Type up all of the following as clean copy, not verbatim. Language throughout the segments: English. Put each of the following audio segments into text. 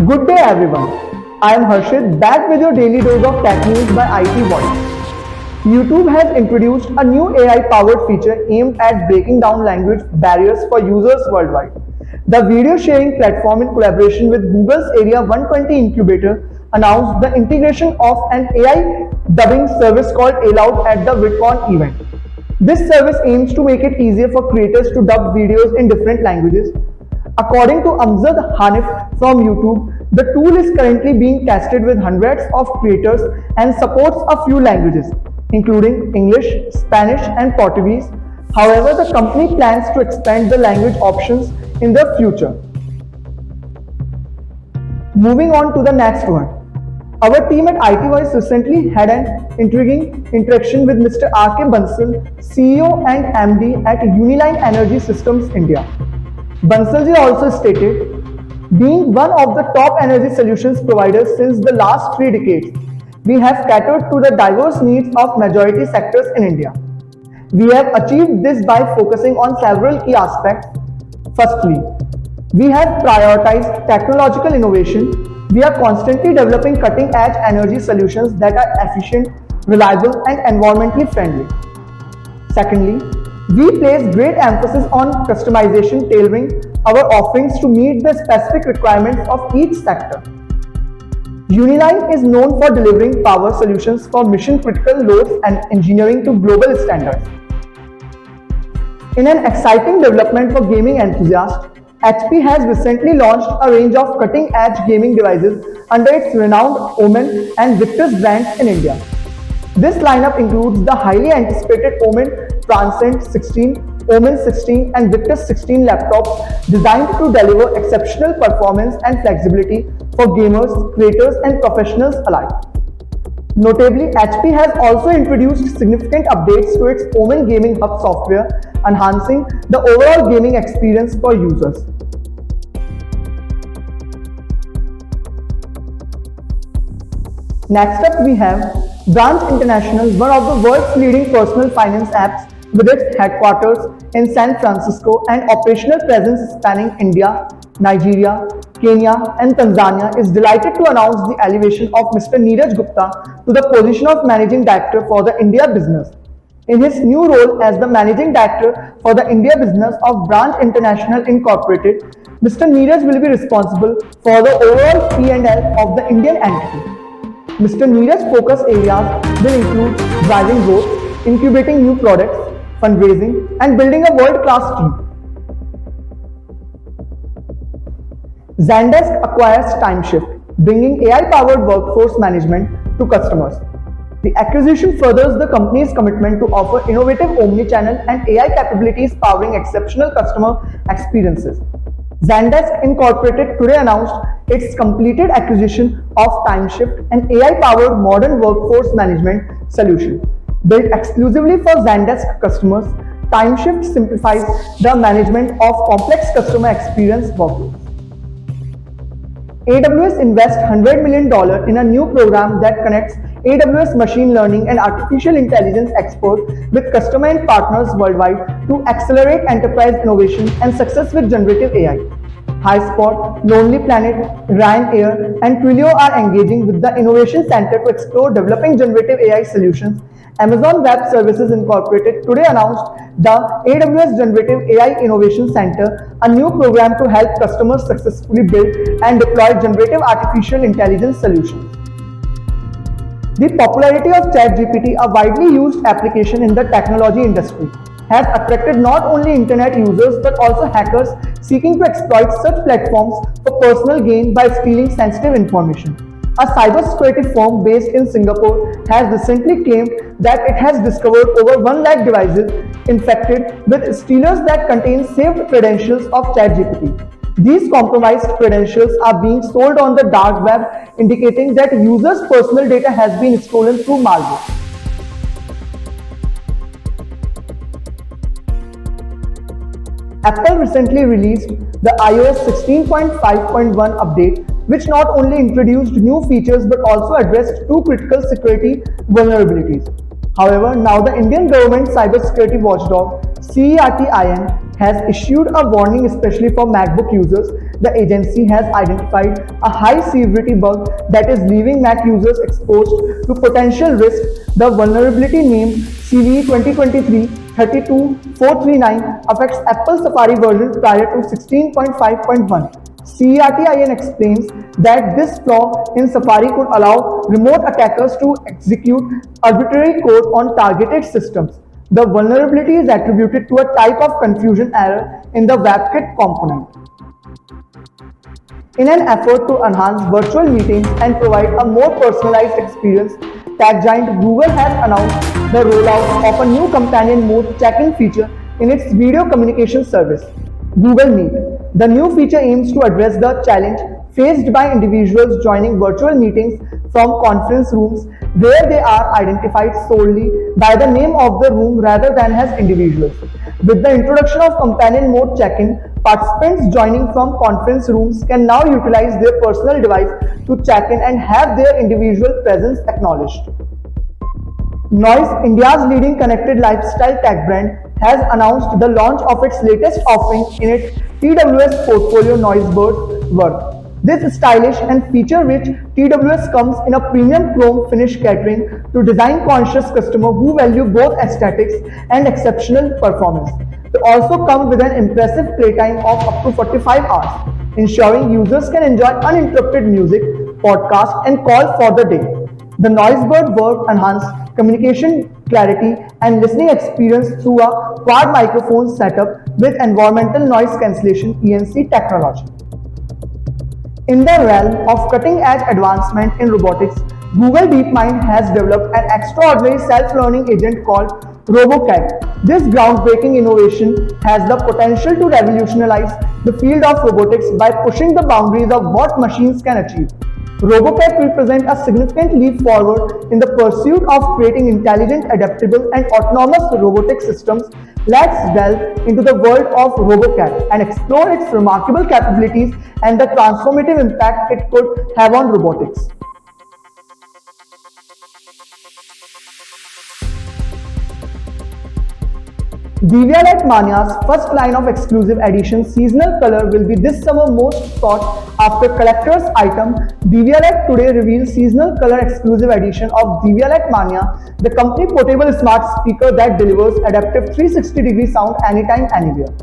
Good day everyone. I am Harshit back with your daily dose of tech news by IT Voice. YouTube has introduced a new AI powered feature aimed at breaking down language barriers for users worldwide. The video sharing platform in collaboration with Google's Area 120 incubator announced the integration of an AI dubbing service called Aloud at the VidCon event. This service aims to make it easier for creators to dub videos in different languages. According to Amjad Hanif from YouTube, the tool is currently being tested with hundreds of creators and supports a few languages, including English, Spanish, and Portuguese. However, the company plans to expand the language options in the future. Moving on to the next one. Our team at IT Voice recently had an intriguing interaction with Mr. R.K. Bansal, CEO and MD at Uniline Energy Systems India. Bansalji also stated, being one of the top energy solutions providers since the last 3 decades, we have catered to the diverse needs of majority sectors in India. We have achieved this by focusing on several key aspects. Firstly, we have prioritized technological innovation. We are constantly developing cutting-edge energy solutions that are efficient, reliable, and environmentally friendly. Secondly, we place great emphasis on customization, tailoring our offerings to meet the specific requirements of each sector. Uniline is known for delivering power solutions for mission-critical loads and engineering to global standards. In an exciting development for gaming enthusiasts, HP has recently launched a range of cutting-edge gaming devices under its renowned Omen and Victus brands in India. This lineup includes the highly anticipated Omen Transcend 16, Omen 16 and Victus 16 laptops designed to deliver exceptional performance and flexibility for gamers, creators and professionals alike. Notably, HP has also introduced significant updates to its Omen Gaming Hub software, enhancing the overall gaming experience for users. Next up we have Branch International, one of the world's leading personal finance apps with its headquarters in San Francisco and operational presence spanning India, Nigeria, Kenya and Tanzania, is delighted to announce the elevation of Mr. Neeraj Gupta to the position of Managing Director for the India business. In his new role as the Managing Director for the India business of Branch International Incorporated, Mr. Neeraj will be responsible for the overall P&L of the Indian entity. Mr. Neeraj's focus areas will include driving growth, incubating new products, fundraising, and building a world-class team. Zendesk acquires TimeShift, bringing AI-powered workforce management to customers. The acquisition furthers the company's commitment to offer innovative omni-channel and AI capabilities powering exceptional customer experiences. Zendesk Incorporated today announced its completed acquisition of TimeShift, an AI-powered modern workforce management solution. Built exclusively for Zendesk customers, TimeShift simplifies the management of complex customer experience workflows. AWS invests $100 million in a new program that connects AWS machine learning and artificial intelligence experts with customers and partners worldwide to accelerate enterprise innovation and success with generative AI. HighSpot, Lonely Planet, Ryanair, and Twilio are engaging with the Innovation Center to explore developing generative AI solutions. Amazon Web Services Incorporated today announced the AWS Generative AI Innovation Center, a new program to help customers successfully build and deploy generative artificial intelligence solutions. The popularity of ChatGPT, a widely used application in the technology industry, has attracted not only internet users but also hackers seeking to exploit such platforms for personal gain by stealing sensitive information. A cybersecurity firm based in Singapore has recently claimed that it has discovered over 1 lakh devices infected with stealers that contain saved credentials of ChatGPT. These compromised credentials are being sold on the dark web, indicating that users' personal data has been stolen through malware. Apple recently released the iOS 16.5.1 update, which not only introduced new features but also addressed 2 critical security vulnerabilities. However, now the Indian government cybersecurity watchdog CERT-IN has issued a warning especially for MacBook users. The agency has identified a high severity bug that is leaving Mac users exposed to potential risk. The vulnerability named CVE 2023-32439 affects Apple Safari version prior to 16.5.1. CERT-IN explains that this flaw in Safari could allow remote attackers to execute arbitrary code on targeted systems. The vulnerability is attributed to a type of confusion error in the WebKit component. In an effort to enhance virtual meetings and provide a more personalized experience, tech giant Google has announced the rollout of a new companion mode check-in feature in its video communication service, Google Meet. The new feature aims to address the challenge faced by individuals joining virtual meetings from conference rooms where they are identified solely by the name of the room rather than as individuals. With the introduction of companion mode check-in, participants joining from conference rooms can now utilize their personal device to check in and have their individual presence acknowledged. Noise, India's leading connected lifestyle tech brand, has announced the launch of its latest offering in its TWS portfolio, Noisebird Work. This stylish and feature-rich TWS comes in a premium chrome finish catering to design-conscious customers who value both aesthetics and exceptional performance. They also come with an impressive playtime of up to 45 hours, ensuring users can enjoy uninterrupted music, podcasts, and calls for the day. The Noisebird Work enhances communication clarity and listening experience through a quad microphone setup with environmental noise cancellation (ENC) technology. In the realm of cutting-edge advancement in robotics, Google DeepMind has developed an extraordinary self-learning agent called RoboCat. This groundbreaking innovation has the potential to revolutionize the field of robotics by pushing the boundaries of what machines can achieve. RoboCat represents a significant leap forward in the pursuit of creating intelligent, adaptable, and autonomous robotic systems. Let's delve into the world of RoboCat and explore its remarkable capabilities and the transformative impact it could have on robotics. Divialet Mania's first line of exclusive edition seasonal color will be this summer most sought after collector's item. Divialet today reveals seasonal color exclusive edition of Divialet Mania, the company portable smart speaker that delivers adaptive 360-degree sound anytime, anywhere.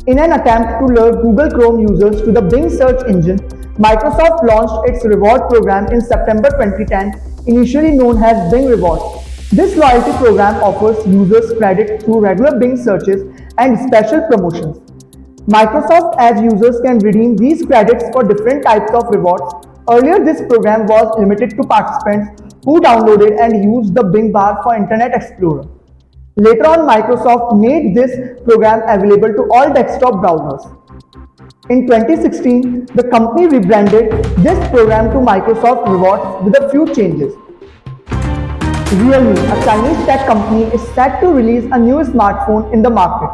In an attempt to lure Google Chrome users to the Bing search engine, Microsoft launched its reward program in September 2010, initially known as Bing Rewards. This loyalty program offers users credit through regular Bing searches and special promotions. Microsoft Edge users can redeem these credits for different types of rewards. Earlier, this program was limited to participants who downloaded and used the Bing bar for Internet Explorer. Later on, Microsoft made this program available to all desktop browsers. In 2016, the company rebranded this program to Microsoft Rewards with a few changes. Realme, a Chinese tech company, is set to release a new smartphone in the market.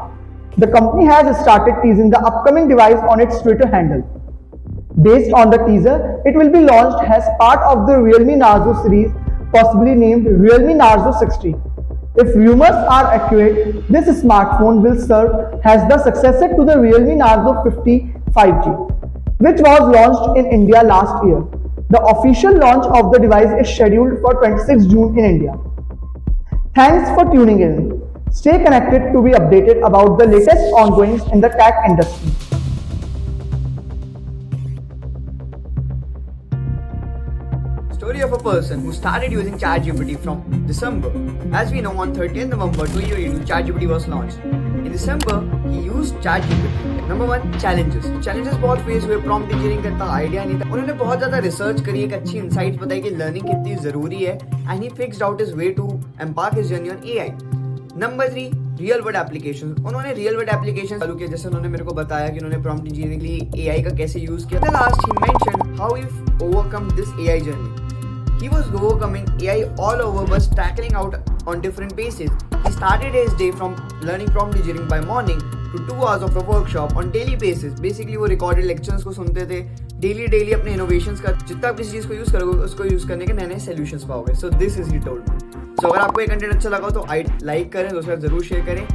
The company has started teasing the upcoming device on its Twitter handle. Based on the teaser, it will be launched as part of the Realme Narzo series, possibly named Realme Narzo 60. If rumors are accurate, this smartphone will serve as the successor to the Realme Narzo 50 5G, which was launched in India last year. The official launch of the device is scheduled for 26 June in India. Thanks for tuning in. Stay connected to be updated about the latest ongoings in the tech industry. Story of a person who started using ChatGPT from December. As we know, on 30th November 2022, ChatGPT was launched. In December, he used ChatGPT. Number 1, challenges बहुत face हुए, prompt engineering का इतना idea नहीं था. उन्होंने बहुत ज्यादा research करी, एक अच्छी इनसाइट्स बताई कि लर्निंग कितनी जरूरी है, and he fixed out his way to embark his journey on AI. Number 3, real world application. उन्होंने रियल वर्ल्ड एप्लीकेशन चालू किया, जैसे उन्होंने मेरे को बताया कि उन्होंने प्रॉम्प्ट इंजीनियरिंग के लिए एआई का कैसे यूज किया. Last he mentioned how he overcome this AI journey. He was overcoming AI all over but tackling out on different bases. He started his day from learning prompt engineering by morning to 2 hours of a workshop on daily basis. Basically वो recorded lectures को सुनते थे, daily अपने innovations का, जितना आप किसी चीज़ को use करोगे उसको use करने के नए नए solutions पाओगे. So this is he told me. सो अगर आपको ये कंटेंट अच्छा लगा हो तो लाइक करें, दोस्तों के साथ जरूर शेयर करें